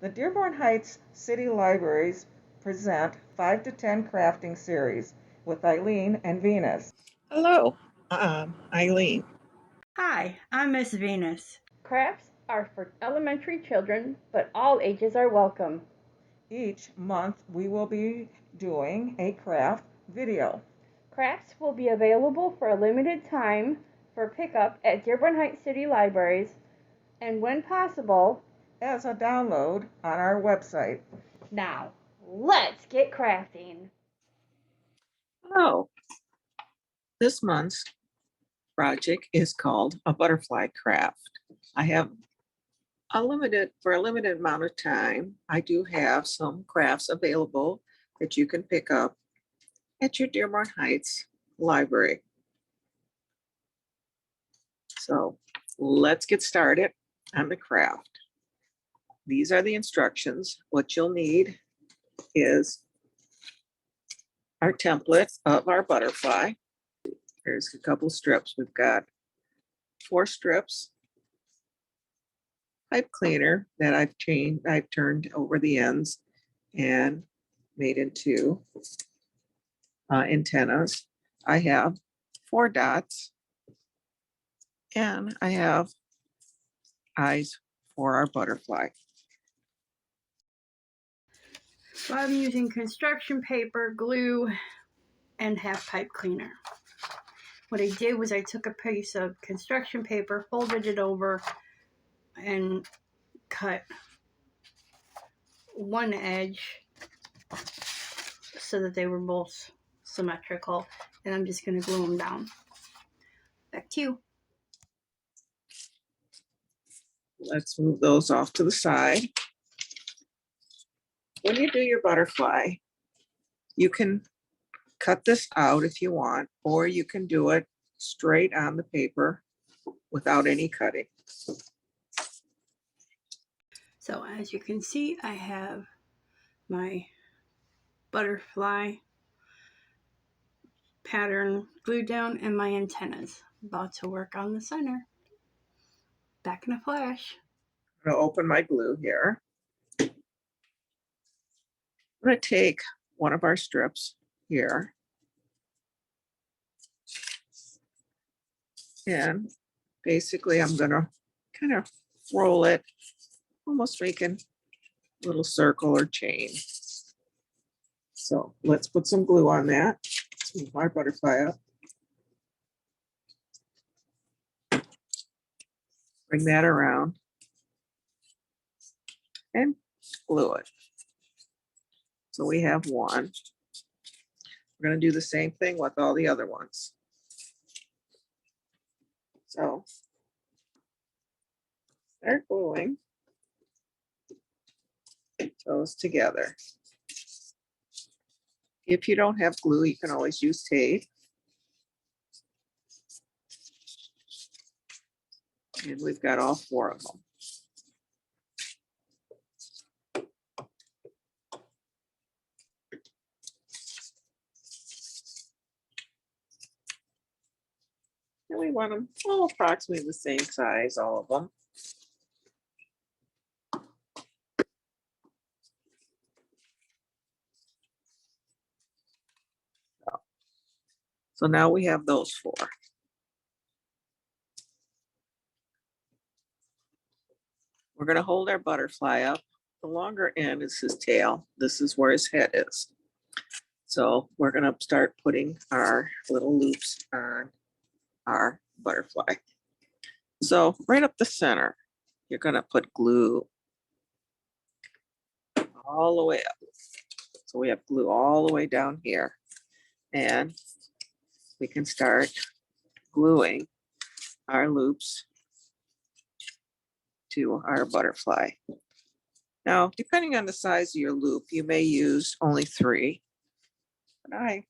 The Dearborn Heights City Libraries present 5 to 10 crafting series with Eileen and Venus. Hello, Eileen. Hi, I'm Miss Venus. Crafts are for elementary children, but all ages are welcome. Each month we will be doing a craft video. Crafts will be available for a limited time for pickup at Dearborn Heights City Libraries and, when possible, as a download on our website. Now, let's get crafting. Hello. This month's project is called a butterfly craft. I have for a limited amount of time, I do have some crafts available that you can pick up at your Dearborn Heights library. So let's get started on the craft. These are the instructions. What you'll need is our template of our butterfly. There's a couple strips. We've got 4 strips, pipe cleaner that I've turned over the ends and made into antennas. I have 4 dots, and I have eyes for our butterfly. So I'm using construction paper, glue, and half pipe cleaner. What I did was I took a piece of construction paper, folded it over, and cut one edge so that they were both symmetrical. And I'm just going to glue them down. Back to you. Let's move those off to the side. When you do your butterfly, you can cut this out if you want, or you can do it straight on the paper without any cutting. So as you can see, I have my butterfly pattern glued down and my antennas. About to work on the center. Back in a flash. I'm going to open my glue here. I'm going to take one of our strips here and basically I'm going to kind of roll it, almost making a little circle or chain. So let's put some glue on that. Let's move our butterfly up. Bring that around and glue it. So we have one. We're going to do the same thing with all the other ones. So start gluing those together. If you don't have glue, you can always use tape. And we've got all 4 of them. And we want them all approximately the same size, all of them. So now we have those 4. We're going to hold our butterfly up. The longer end is his tail. This is where his head is. So we're going to start putting our little loops on our butterfly. So right up the center, you're going to put glue all the way up. So we have glue all the way down here. And we can start gluing our loops to our butterfly. Now, depending on the size of your loop, you may use only 3, but I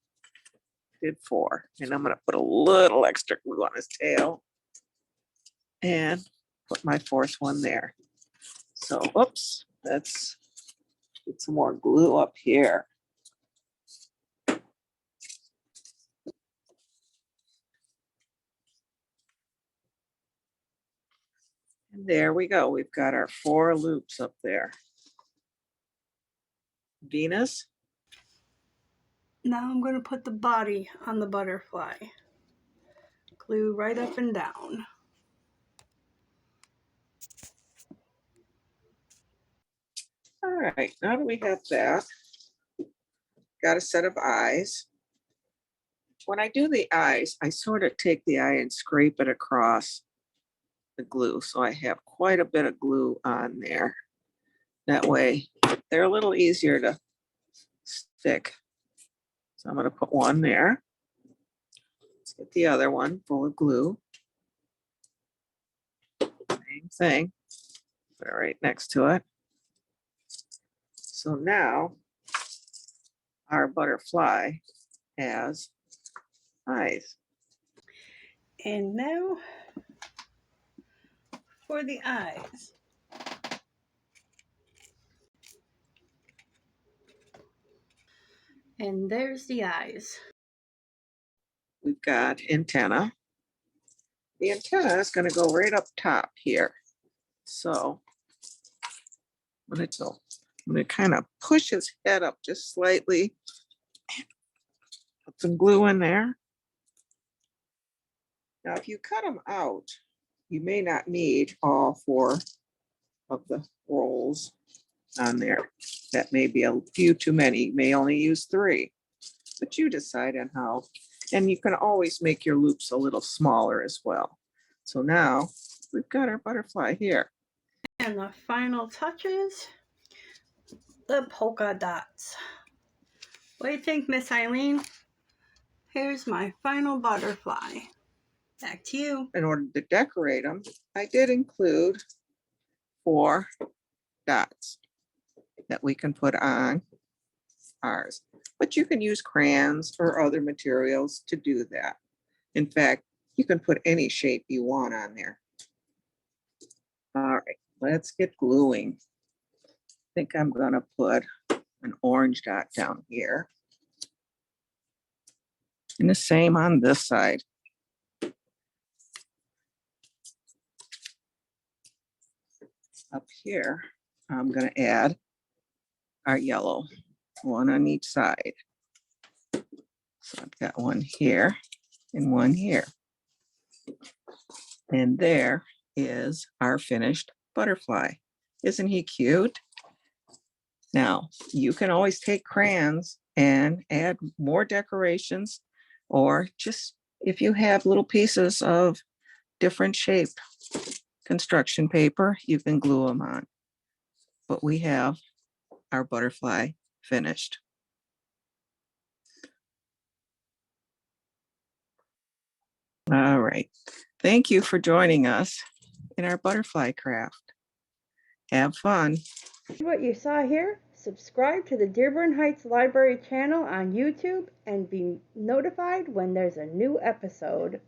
did 4. And I'm going to put a little extra glue on his tail and put my 4th one there. So, oops, let's get some more glue up here. And there we go. We've got our 4 loops up there. Venus. Now I'm going to put the body on the butterfly. Glue right up and down. All right, now that we have that, got a set of eyes. When I do the eyes, I sort of take the eye and scrape it across the glue. So I have quite a bit of glue on there. That way they're a little easier to stick. So I'm going to put one there. Let's get the other one full of glue. Same thing. Put it right next to it. So now our butterfly has eyes. And now for the eyes. And there's the eyes. We've got antenna. The antenna is going to go right up top here. So I'm going to kind of push his head up just slightly. Put some glue in there. Now, if you cut them out, you may not need all 4 of the rolls on there. That may be a few too many. You may only use 3, but you decide on how. And you can always make your loops a little smaller as well. So now we've got our butterfly here. And the final touches, the polka dots. What do you think, Miss Eileen? Here's my final butterfly. Back to you. In order to decorate them, I did include 4 dots that we can put on ours. But you can use crayons or other materials to do that. In fact, you can put any shape you want on there. All right, let's get gluing. I think I'm going to put an orange dot down here. And the same on this side. Up here, I'm going to add our yellow, one on each side. So I've got one here and one here. And there is our finished butterfly. Isn't he cute? Now, you can always take crayons and add more decorations, or just if you have little pieces of different shape construction paper, you can glue them on. But we have our butterfly finished. All right. Thank you for joining us in our butterfly craft. Have fun. What you saw here? Subscribe to the Dearborn Heights Library channel on YouTube and be notified when there's a new episode.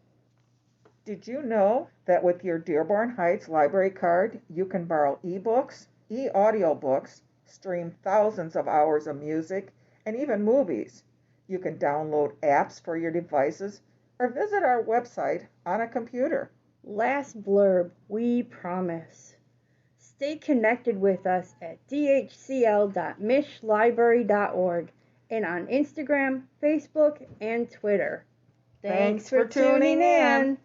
Did you know that with your Dearborn Heights library card, you can borrow ebooks, e-audiobooks, stream thousands of hours of music, and even movies? You can download apps for your devices or visit our website on a computer. Last blurb, we promise. Stay connected with us at dhcl.mishlibrary.org and on Instagram, Facebook, and Twitter. Thanks for tuning in.